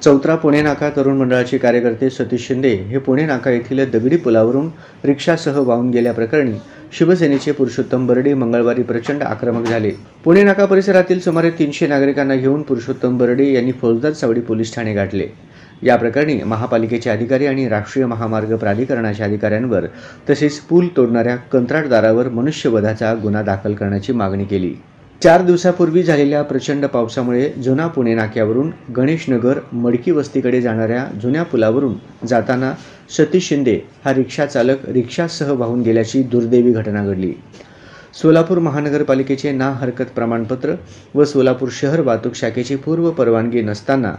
चौत्रा पुणे नाका तरुण मंडळाचे कार्यकर्ते सतीश शिंदे हे पुणे नाका येथील दगडी पुलावरून रिक्षासह वाहून गेल्याप्रकरणी शिवसेनेचे पुरुषोत्तम बर्डे मंगळवारी प्रचंड आक्रमक झाले। पुणे नाका परिसरातील सुमारे 300 नागरिकांना घेऊन पुरुषोत्तम बर्डे यांनी फौजदार चावडी पोलीस ठाणे गाठले। या प्रकरणी महापालिकेचे अधिकारी आणि राष्ट्रीय महामार्ग प्राधिकरणाच्या अधिकाऱ्यांवर तसेच पूल तोडणाऱ्या कंत्राटदारावर मनुष्यवधाचा गुन्हा दाखल करण्याची मागणी केली। 4 दिवसापूर्वी झालेल्या प्रचंड पावसामुळे जुना पुणे नाक्यावरून गणेशनगर मडकी वस्तीकडे जाणाऱ्या जुन्या पुलावरून जाताना सतीश शिंदे हा रिक्षा चालक रिक्षासह वाहून गेल्याची दुर्दैवी घटना घडली। सोलापूर महानगरपालिकेचे ना हरकत प्रमाणपत्र व सोलापूर शहर वाहतूक शाखेची पूर्व परवानगी नसताना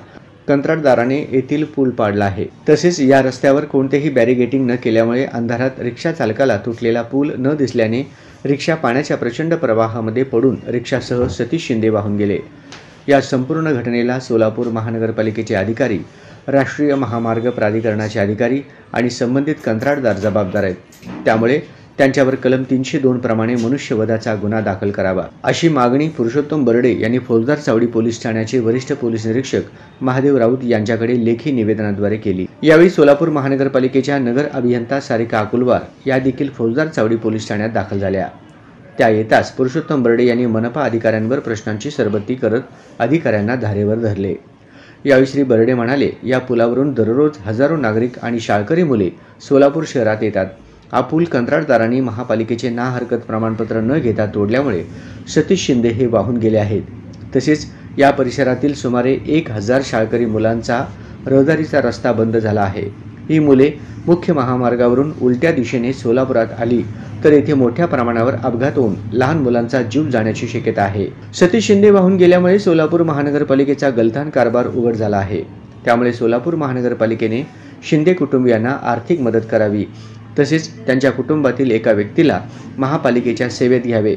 कंत्राटदाराने येथील पूल पाडला आहे। तसेच या रस्त्यावर कोणतेही बॅरिगेटिंग न केल्यामुळे अंधारात रिक्षा चालकाला तुटलेला पूल न दिसल्याने रिक्षा पाण्याच्या प्रचंड प्रवाहामध्ये पडून रिक्षासह सतीश शिंदे वाहून गेले। या संपूर्ण घटनेला सोलापूर महानगरपालिकेचे अधिकारी, राष्ट्रीय महामार्ग प्राधिकरणाचे अधिकारी आणि संबंधित कंत्राटदार जबाबदार आहेत। त्यामुळे त्यांच्यावर कलम 302 प्रमाणे मनुष्यवधाचा गुन्हा दाखल करावा अशी मागणी पुरुषोत्तम बर्डे यांनी फौजदार चावडी पोलीस ठाण्याचे वरिष्ठ पोलीस निरीक्षक महादेव राऊत यांच्याकडे लेखी निवेदनाद्वारे केली। यावेळी सोलापूर महानगरपालिकेच्या नगर अभियंता सारिका अकुलवार या देखील फौजदार चावडी पोलीस ठाण्यात दाखल झाल्या। त्या येताच पुरुषोत्तम बर्डे यांनी मनपा अधिकाऱ्यांवर प्रश्नांची सरबत्ती करत अधिकाऱ्यांना धारेवर धरले। यावेळी श्री बर्डे म्हणाले, या पुलावरून दररोज हजारो नागरिक आणि शाळकरी मुले सोलापूर शहरात येतात। हा पूल कंत्राटदारांनी महापालिकेचे ना हरकत प्रमाणपत्र न घेता तोडल्यामुळे सतीश शिंदे हे वाहून गेले आहेत। तसेच या परिसरातील सुमारे 1000 शाळकरी मुलांचा रहदारीचा रस्ता बंद झाला आहे। ही मुले मुख्य महामार्गावरून उलट्या दिशेने सोलापुरात आली तर येथे मोठ्या प्रमाणावर अपघात होऊन लहान मुलांचा जीव जाण्याची शक्यता आहे। सतीश शिंदे वाहून गेल्यामुळे सोलापूर महानगरपालिकेचा गलथान कारभार उघड झाला आहे। त्यामुळे सोलापूर महानगरपालिकेने शिंदे कुटुंबियांना आर्थिक मदत करावी तसेच त्यांच्या कुटुंबातील एका व्यक्तीला महापालिकेच्या सेवेत घ्यावे।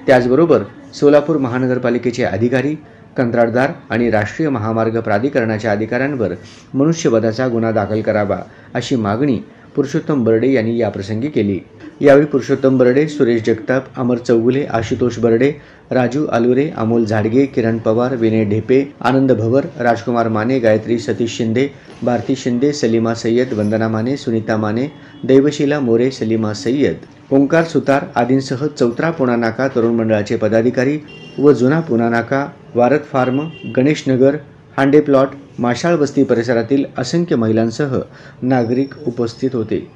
त्याचबरोबर सोलापूर महानगरपालिकेचे अधिकारी, कंत्राटदार आणि राष्ट्रीय महामार्ग प्राधिकरणाच्या अधिकाऱ्यांवर मनुष्यवधाचा गुन्हा दाखल करावा अशी मागणी पुरुषोत्तम बर्डे यांनी याप्रसंगी केली। यावेळी पुरुषोत्तम बर्डे, सुरेश जगताप, अमर चौगुले, आशुतोष बर्डे, राजू आलुरे, अमोल झाडगे, किरण पवार, विनय ढेपे, आनंद भवर, राजकुमार माने, गायत्री सतीश शिंदे, भारती शिंदे, सलीमा सय्यद, वंदना माने, सुनीता माने, दैवशीला मोरे, सलीमा सय्यद, ओंकार सुतार आदींसह चौत्रा पुणा नाका तरुण मंडळाचे पदाधिकारी व जुना पुणा नाका, वारत फार्म, गणेशनगर, हांडे प्लॉट, माशाळ वस्ती परिसरातील असंख्य महिलांसह नागरिक उपस्थित होते।